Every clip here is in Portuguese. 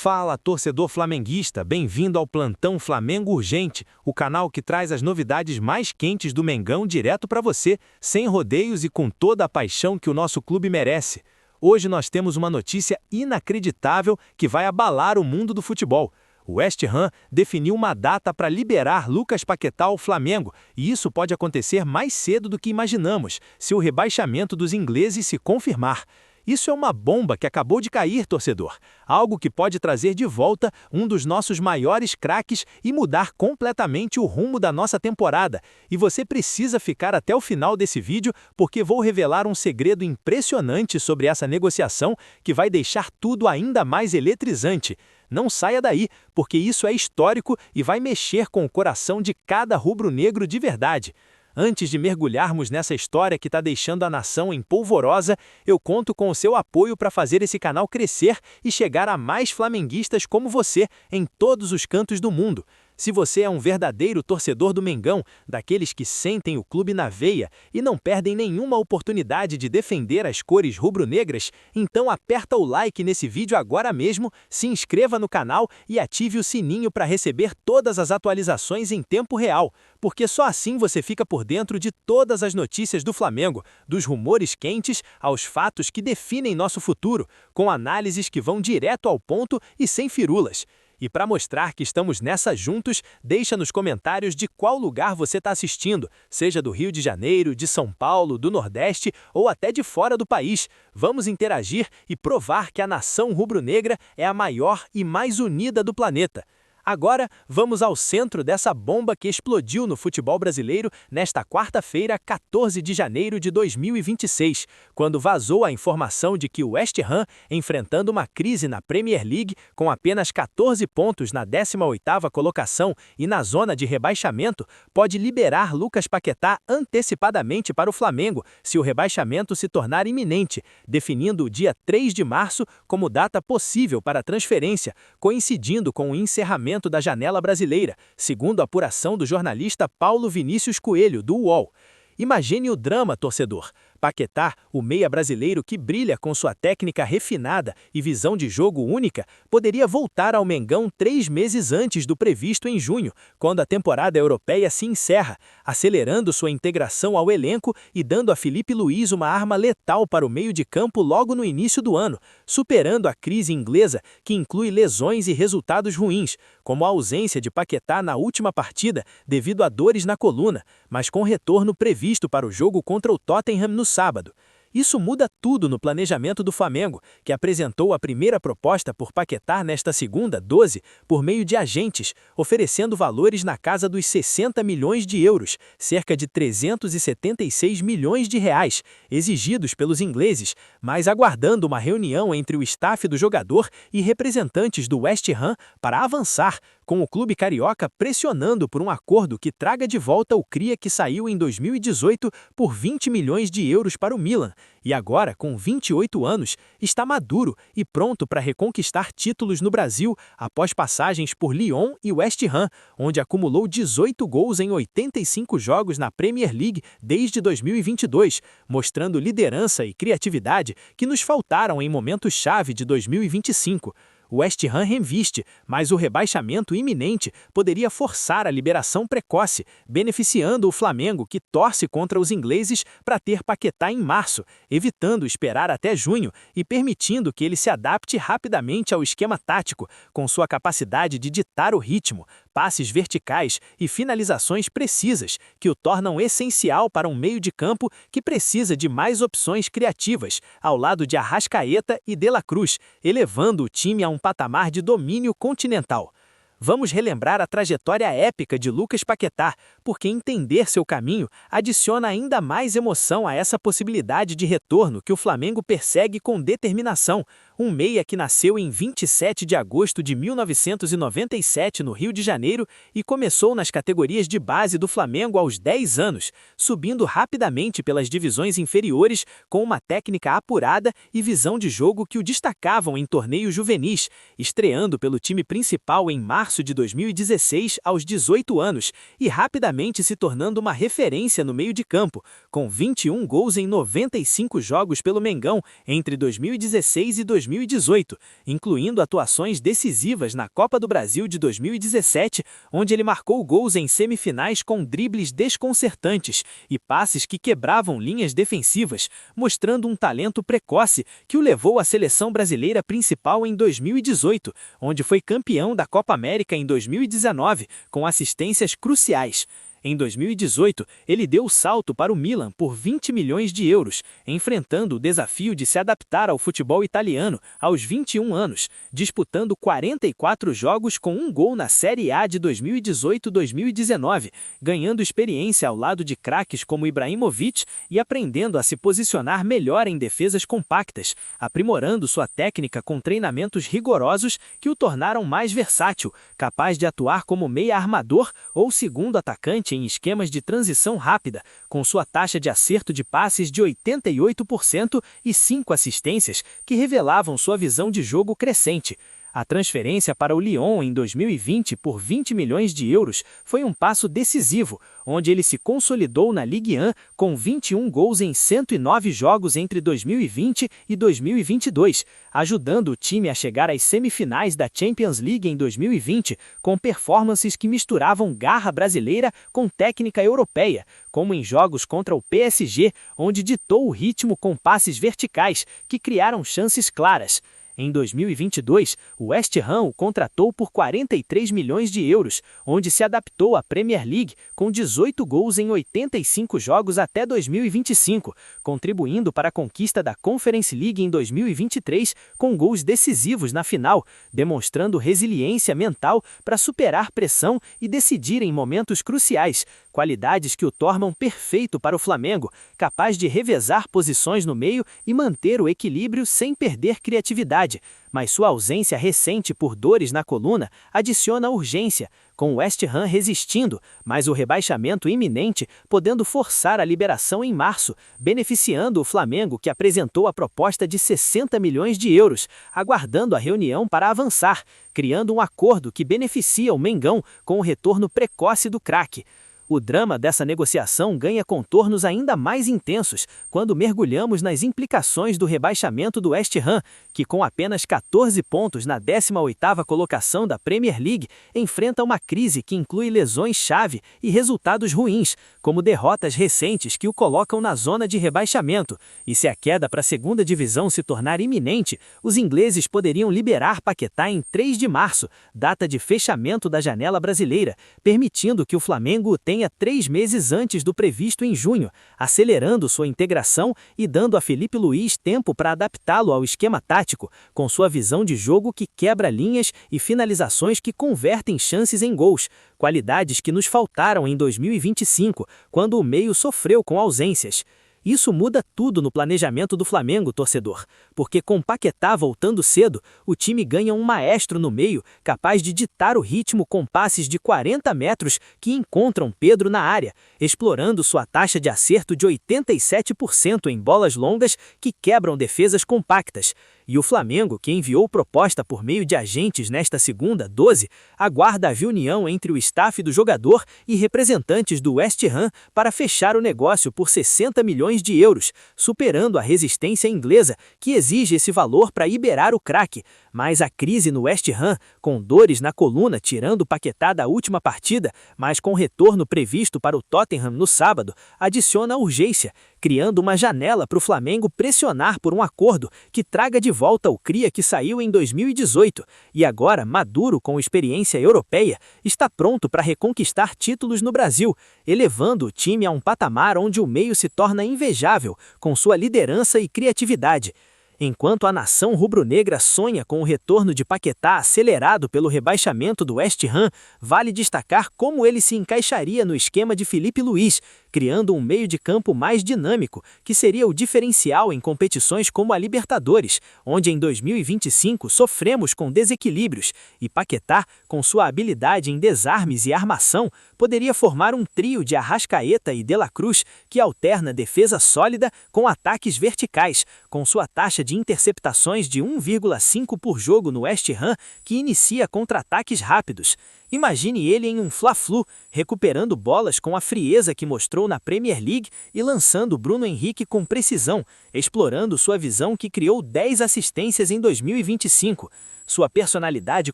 Fala, torcedor flamenguista, bem-vindo ao Plantão Flamengo Urgente, o canal que traz as novidades mais quentes do Mengão direto para você, sem rodeios e com toda a paixão que o nosso clube merece. Hoje nós temos uma notícia inacreditável que vai abalar o mundo do futebol. O West Ham definiu uma data para liberar Lucas Paquetá ao Flamengo, e isso pode acontecer mais cedo do que imaginamos, se o rebaixamento dos ingleses se confirmar. Isso é uma bomba que acabou de cair, torcedor. Algo que pode trazer de volta um dos nossos maiores craques e mudar completamente o rumo da nossa temporada. E você precisa ficar até o final desse vídeo porque vou revelar um segredo impressionante sobre essa negociação que vai deixar tudo ainda mais eletrizante. Não saia daí, porque isso é histórico e vai mexer com o coração de cada rubro-negro de verdade. Antes de mergulharmos nessa história que está deixando a nação em polvorosa, eu conto com o seu apoio para fazer esse canal crescer e chegar a mais flamenguistas como você em todos os cantos do mundo. Se você é um verdadeiro torcedor do Mengão, daqueles que sentem o clube na veia e não perdem nenhuma oportunidade de defender as cores rubro-negras, então aperta o like nesse vídeo agora mesmo, se inscreva no canal e ative o sininho para receber todas as atualizações em tempo real, porque só assim você fica por dentro de todas as notícias do Flamengo, dos rumores quentes aos fatos que definem nosso futuro, com análises que vão direto ao ponto e sem firulas. E para mostrar que estamos nessa juntos, deixa nos comentários de qual lugar você está assistindo, seja do Rio de Janeiro, de São Paulo, do Nordeste ou até de fora do país. Vamos interagir e provar que a nação rubro-negra é a maior e mais unida do planeta. Agora, vamos ao centro dessa bomba que explodiu no futebol brasileiro nesta quarta-feira, 14 de janeiro de 2026, quando vazou a informação de que o West Ham, enfrentando uma crise na Premier League, com apenas 14 pontos na 18ª colocação e na zona de rebaixamento, pode liberar Lucas Paquetá antecipadamente para o Flamengo, se o rebaixamento se tornar iminente, definindo o dia 3 de março como data possível para a transferência, coincidindo com o encerramento da janela brasileira, segundo a apuração do jornalista Paulo Vinícius Coelho, do UOL. Imagine o drama, torcedor. Paquetá, o meia brasileiro que brilha com sua técnica refinada e visão de jogo única, poderia voltar ao Mengão 3 meses antes do previsto em junho, quando a temporada europeia se encerra, acelerando sua integração ao elenco e dando a Filipe Luís uma arma letal para o meio de campo logo no início do ano, superando a crise inglesa que inclui lesões e resultados ruins, como a ausência de Paquetá na última partida devido a dores na coluna, mas com retorno previsto para o jogo contra o Tottenham no sábado. Isso muda tudo no planejamento do Flamengo, que apresentou a primeira proposta por Paquetá nesta segunda, 12, por meio de agentes, oferecendo valores na casa dos 60 milhões de euros, cerca de 376 milhões de reais, exigidos pelos ingleses, mas aguardando uma reunião entre o staff do jogador e representantes do West Ham para avançar, com o clube carioca pressionando por um acordo que traga de volta o cria que saiu em 2018 por 20 milhões de euros para o Milan, e agora, com 28 anos, está maduro e pronto para reconquistar títulos no Brasil após passagens por Lyon e West Ham, onde acumulou 18 gols em 85 jogos na Premier League desde 2022, mostrando liderança e criatividade que nos faltaram em momentos-chave de 2025. O West Ham reviste, mas o rebaixamento iminente poderia forçar a liberação precoce, beneficiando o Flamengo, que torce contra os ingleses para ter Paquetá em março, evitando esperar até junho e permitindo que ele se adapte rapidamente ao esquema tático, com sua capacidade de ditar o ritmo, passes verticais e finalizações precisas, que o tornam essencial para um meio de campo que precisa de mais opções criativas, ao lado de Arrascaeta e De La Cruz, elevando o time a um patamar de domínio continental. Vamos relembrar a trajetória épica de Lucas Paquetá, porque entender seu caminho adiciona ainda mais emoção a essa possibilidade de retorno que o Flamengo persegue com determinação. Um meia que nasceu em 27 de agosto de 1997 no Rio de Janeiro e começou nas categorias de base do Flamengo aos 10 anos, subindo rapidamente pelas divisões inferiores com uma técnica apurada e visão de jogo que o destacavam em torneios juvenis, estreando pelo time principal em março de 2016 aos 18 anos e rapidamente se tornando uma referência no meio de campo, com 21 gols em 95 jogos pelo Mengão entre 2016 e 2017. 2018, incluindo atuações decisivas na Copa do Brasil de 2017, onde ele marcou gols em semifinais com dribles desconcertantes e passes que quebravam linhas defensivas, mostrando um talento precoce que o levou à seleção brasileira principal em 2018, onde foi campeão da Copa América em 2019, com assistências cruciais. Em 2018, ele deu o salto para o Milan por 20 milhões de euros, enfrentando o desafio de se adaptar ao futebol italiano aos 21 anos, disputando 44 jogos com um gol na Série A de 2018-2019, ganhando experiência ao lado de craques como Ibrahimovic e aprendendo a se posicionar melhor em defesas compactas, aprimorando sua técnica com treinamentos rigorosos que o tornaram mais versátil, capaz de atuar como meia armador ou segundo atacante em esquemas de transição rápida, com sua taxa de acerto de passes de 88% e 5 assistências que revelavam sua visão de jogo crescente. A transferência para o Lyon em 2020 por 20 milhões de euros foi um passo decisivo, onde ele se consolidou na Ligue 1 com 21 gols em 109 jogos entre 2020 e 2022, ajudando o time a chegar às semifinais da Champions League em 2020, com performances que misturavam garra brasileira com técnica europeia, como em jogos contra o PSG, onde ditou o ritmo com passes verticais que criaram chances claras. Em 2022, o West Ham o contratou por 43 milhões de euros, onde se adaptou à Premier League com 18 gols em 85 jogos até 2025, contribuindo para a conquista da Conference League em 2023 com gols decisivos na final, demonstrando resiliência mental para superar pressão e decidir em momentos cruciais, qualidades que o tornam perfeito para o Flamengo, capaz de revezar posições no meio e manter o equilíbrio sem perder criatividade. Mas sua ausência recente por dores na coluna adiciona urgência, com o West Ham resistindo, mas o rebaixamento iminente podendo forçar a liberação em março, beneficiando o Flamengo, que apresentou a proposta de 60 milhões de euros, aguardando a reunião para avançar, criando um acordo que beneficia o Mengão com o retorno precoce do craque. O drama dessa negociação ganha contornos ainda mais intensos quando mergulhamos nas implicações do rebaixamento do West Ham, que com apenas 14 pontos na 18ª colocação da Premier League, enfrenta uma crise que inclui lesões-chave e resultados ruins, como derrotas recentes que o colocam na zona de rebaixamento. E se a queda para a segunda divisão se tornar iminente, os ingleses poderiam liberar Paquetá em 3 de março, data de fechamento da janela brasileira, permitindo que o Flamengo tenha 3 meses antes do previsto em junho, acelerando sua integração e dando a Felipe Luiz tempo para adaptá-lo ao esquema tático, com sua visão de jogo que quebra linhas e finalizações que convertem chances em gols, qualidades que nos faltaram em 2025, quando o meio sofreu com ausências. Isso muda tudo no planejamento do Flamengo, torcedor, porque com Paquetá voltando cedo, o time ganha um maestro no meio, capaz de ditar o ritmo com passes de 40 metros que encontram Pedro na área, explorando sua taxa de acerto de 87% em bolas longas que quebram defesas compactas. E o Flamengo, que enviou proposta por meio de agentes nesta segunda, 12, aguarda a reunião entre o staff do jogador e representantes do West Ham para fechar o negócio por 60 milhões de euros, superando a resistência inglesa, que exige esse valor para liberar o craque. Mas a crise no West Ham, com dores na coluna tirando o Paquetá da última partida, mas com retorno previsto para o Tottenham no sábado, adiciona urgência, criando uma janela para o Flamengo pressionar por um acordo que traga de volta o cria que saiu em 2018, e agora, maduro com experiência europeia, está pronto para reconquistar títulos no Brasil, elevando o time a um patamar onde o meio se torna invejável, com sua liderança e criatividade. Enquanto a nação rubro-negra sonha com o retorno de Paquetá acelerado pelo rebaixamento do West Ham, vale destacar como ele se encaixaria no esquema de Felipe Luiz, criando um meio de campo mais dinâmico, que seria o diferencial em competições como a Libertadores, onde em 2025 sofremos com desequilíbrios, e Paquetá, com sua habilidade em desarmes e armação, poderia formar um trio de Arrascaeta e De La Cruz, que alterna defesa sólida com ataques verticais, com sua taxa de interceptações de 1,5 por jogo no West Ham, que inicia contra-ataques rápidos. Imagine ele em um Fla-Flu, recuperando bolas com a frieza que mostrou na Premier League e lançando Bruno Henrique com precisão, explorando sua visão que criou 10 assistências em 2025. Sua personalidade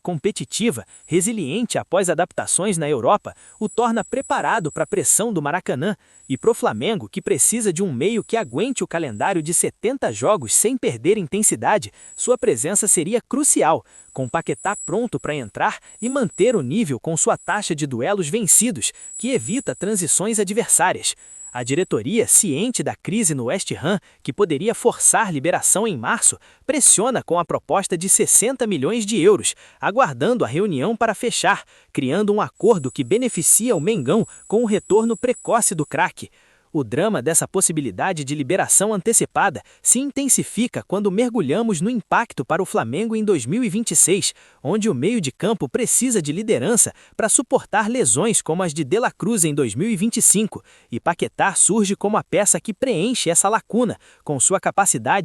competitiva, resiliente após adaptações na Europa, o torna preparado para a pressão do Maracanã. E pro Flamengo, que precisa de um meio que aguente o calendário de 70 jogos sem perder intensidade, sua presença seria crucial, com Paquetá pronto para entrar e manter o nível com sua taxa de duelos vencidos, que evita transições adversárias. A diretoria, ciente da crise no West Ham, que poderia forçar liberação em março, pressiona com a proposta de 60 milhões de euros, aguardando a reunião para fechar, criando um acordo que beneficia o Mengão com o retorno precoce do craque. O drama dessa possibilidade de liberação antecipada se intensifica quando mergulhamos no impacto para o Flamengo em 2026, onde o meio de campo precisa de liderança para suportar lesões como as de De La Cruz em 2025, e Paquetá surge como a peça que preenche essa lacuna, com sua capacidade